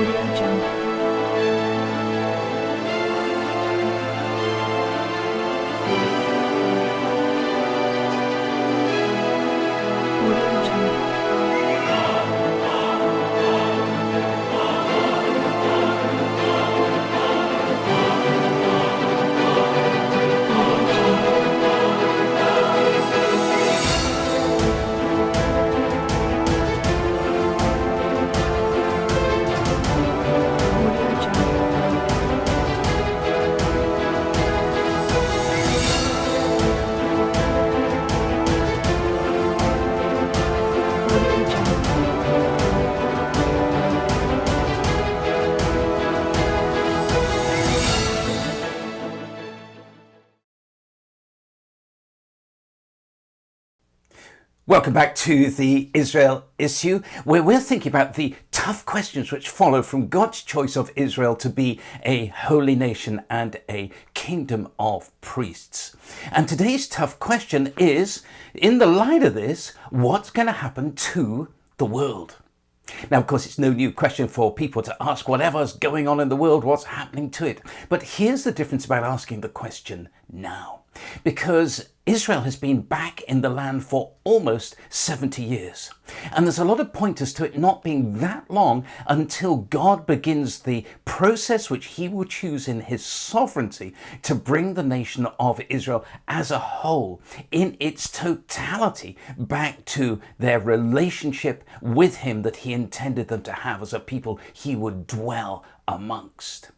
Audio Jungle. Audio Jungle. Audio Jungle. Audio Jungle. Audio Jungle. Welcome back to the Israel issue, where we're thinking about the tough questions which follow from God's choice of Israel to be a holy nation and a kingdom of priests. And today's tough question is, in the light of this, what's going to happen to the world? Now, of course, it's no new question for people to ask whatever's going on in the world, what's happening to it. But here's the difference about asking the question now. Because Israel has been back in the land for almost 70 years. And there's a lot of pointers to it not being that long until God begins the process which he will choose in his sovereignty to bring the nation of Israel as a whole, in its totality, back to their relationship with him that he intended them to have as a people he would dwell amongst.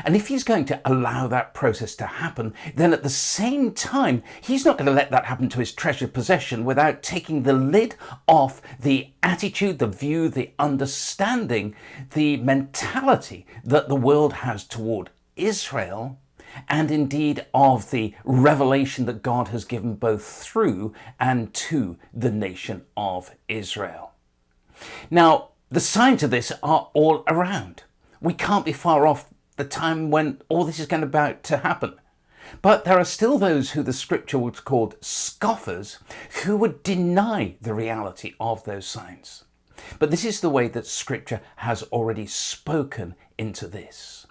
And if he's going to allow that process to happen, then at the same time, he's not going to let that happen to his treasured possession without taking the lid off the attitude, the view, the understanding, the mentality that the world has toward Israel, and indeed of the revelation that God has given both through and to the nation of Israel. Now, the signs of this are all around. We can't be far off the time when all this is going about to happen. But there are still those who the scripture would call scoffers who would deny the reality of those signs. But this is the way that scripture has already spoken into this.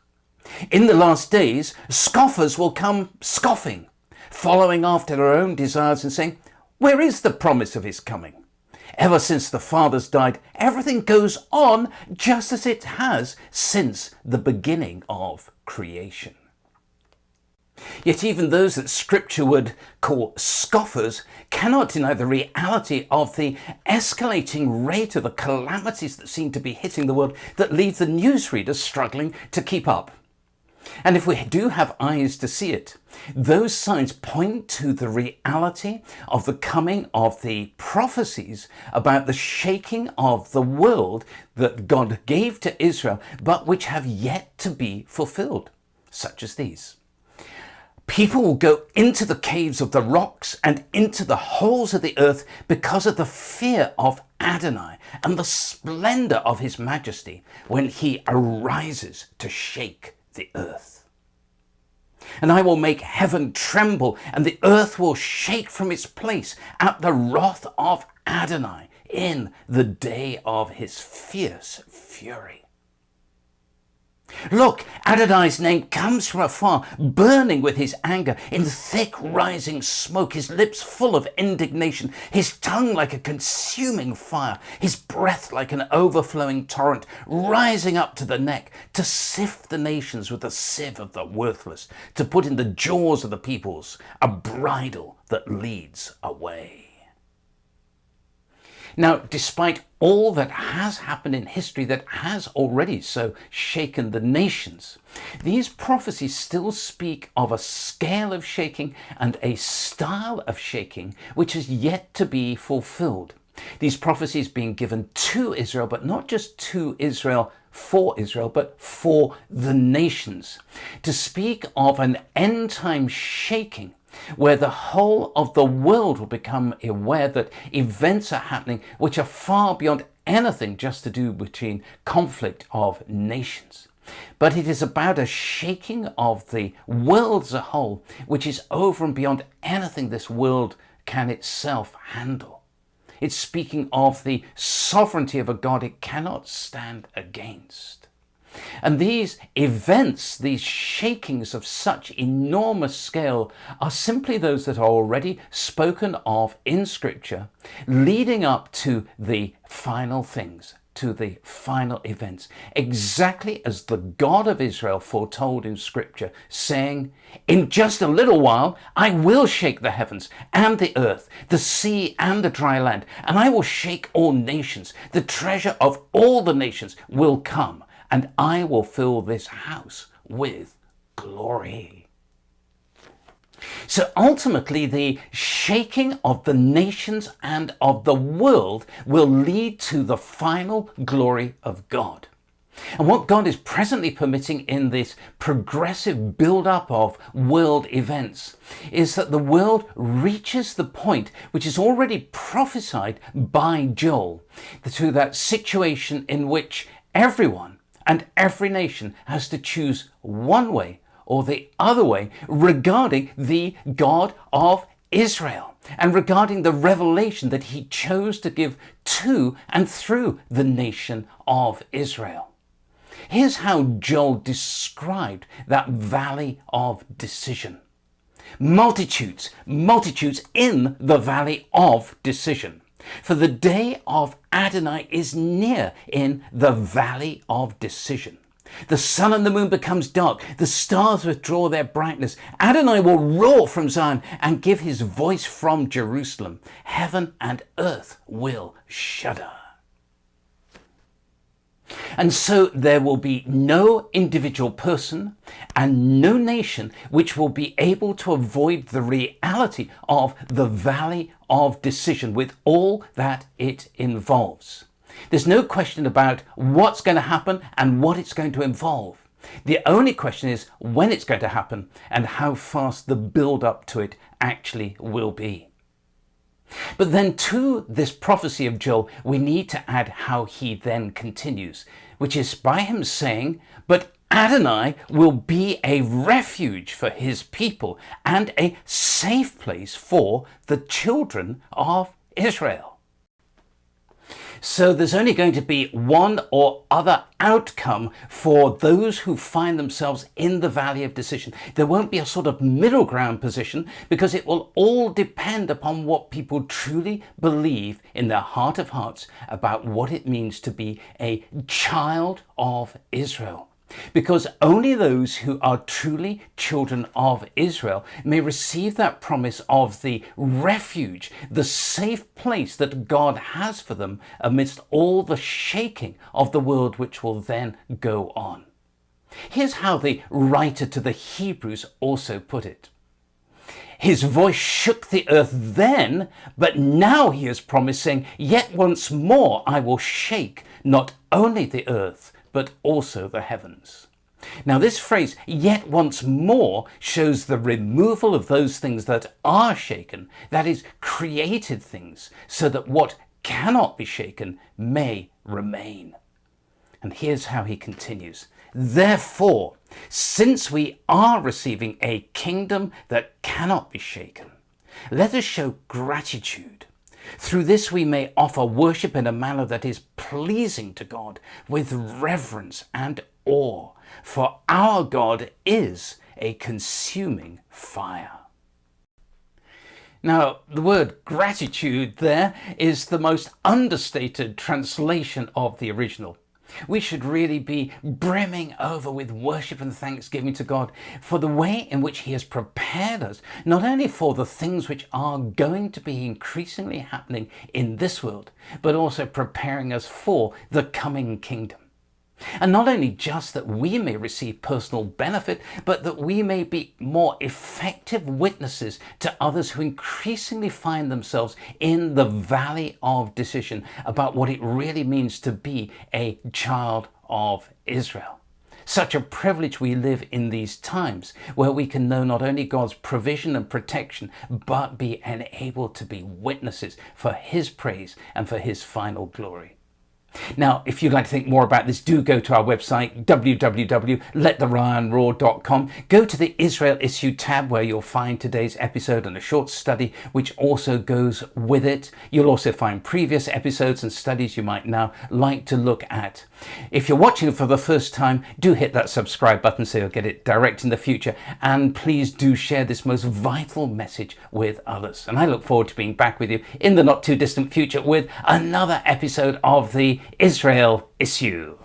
In the last days, scoffers will come scoffing, following after their own desires and saying, "Where is the promise of his coming? Ever since the fathers died, everything goes on just as it has since the beginning of creation." Yet even those that scripture would call scoffers cannot deny the reality of the escalating rate of the calamities that seem to be hitting the world that leave the newsreaders struggling to keep up. And if we do have eyes to see it, those signs point to the reality of the coming of the prophecies about the shaking of the world that God gave to Israel, but which have yet to be fulfilled, such as these. People will go into the caves of the rocks and into the holes of the earth because of the fear of Adonai and the splendor of his majesty when he arises to shake the earth. And I will make heaven tremble, and the earth will shake from its place at the wrath of Adonai in the day of his fierce fury. Look, Adonai's name comes from afar, burning with his anger, in thick rising smoke, his lips full of indignation, his tongue like a consuming fire, his breath like an overflowing torrent, rising up to the neck, to sift the nations with the sieve of the worthless, to put in the jaws of the peoples a bridle that leads away. Now, despite all that has happened in history that has already so shaken the nations, these prophecies still speak of a scale of shaking and a style of shaking which is yet to be fulfilled. These prophecies being given to Israel, but not just to Israel, for Israel, but for the nations, to speak of an end time shaking where the whole of the world will become aware that events are happening which are far beyond anything just to do between conflict of nations. But it is about a shaking of the world as a whole, which is over and beyond anything this world can itself handle. It's speaking of the sovereignty of a God it cannot stand against. And these events, these shakings of such enormous scale, are simply those that are already spoken of in Scripture, leading up to the final things, to the final events, exactly as the God of Israel foretold in Scripture, saying, "In just a little while I will shake the heavens and the earth, the sea and the dry land, and I will shake all nations. The treasure of all the nations will come, and I will fill this house with glory." So ultimately, the shaking of the nations and of the world will lead to the final glory of God. And what God is presently permitting in this progressive build-up of world events is that the world reaches the point which is already prophesied by Joel, to that situation in which everyone and every nation has to choose one way or the other way regarding the God of Israel and regarding the revelation that he chose to give to and through the nation of Israel. Here's how Joel described that valley of decision. Multitudes, multitudes in the valley of decision. For the day of Adonai is near in the valley of decision. The sun and the moon becomes dark. The stars withdraw their brightness. Adonai will roar from Zion and give his voice from Jerusalem. Heaven and earth will shudder. And so there will be no individual person and no nation which will be able to avoid the reality of the valley of decision with all that it involves. There's no question about what's going to happen and what it's going to involve. The only question is when it's going to happen and how fast the build up to it actually will be. But then to this prophecy of Joel, we need to add how he then continues, which is by him saying, "But Adonai will be a refuge for his people and a safe place for the children of Israel." So there's only going to be one or other outcome for those who find themselves in the valley of decision. There won't be a sort of middle ground position, because it will all depend upon what people truly believe in their heart of hearts about what it means to be a child of Israel. Because only those who are truly children of Israel may receive that promise of the refuge, the safe place that God has for them amidst all the shaking of the world which will then go on. Here's how the writer to the Hebrews also put it. His voice shook the earth then, but now he is promising, "Yet once more I will shake not only the earth, but also the heavens." Now this phrase, "yet once more," shows the removal of those things that are shaken, that is, created things, so that what cannot be shaken may remain. And here's how he continues. "Therefore, since we are receiving a kingdom that cannot be shaken, let us show gratitude. Through this we may offer worship in a manner that is pleasing to God, with reverence and awe, for our God is a consuming fire." Now, the word gratitude there is the most understated translation of the original. We should really be brimming over with worship and thanksgiving to God for the way in which he has prepared us, not only for the things which are going to be increasingly happening in this world, but also preparing us for the coming kingdom. And not only just that we may receive personal benefit, but that we may be more effective witnesses to others who increasingly find themselves in the valley of decision about what it really means to be a child of Israel. Such a privilege we live in these times, where we can know not only God's provision and protection, but be enabled to be witnesses for his praise and for his final glory. Now, if you'd like to think more about this, do go to our website, www.letthelion.roar.com. Go to the Israel Issue tab where you'll find today's episode and a short study which also goes with it. You'll also find previous episodes and studies you might now like to look at. If you're watching for the first time, do hit that subscribe button so you'll get it direct in the future, and please do share this most vital message with others. And I look forward to being back with you in the not too distant future with another episode of the Israel Issue.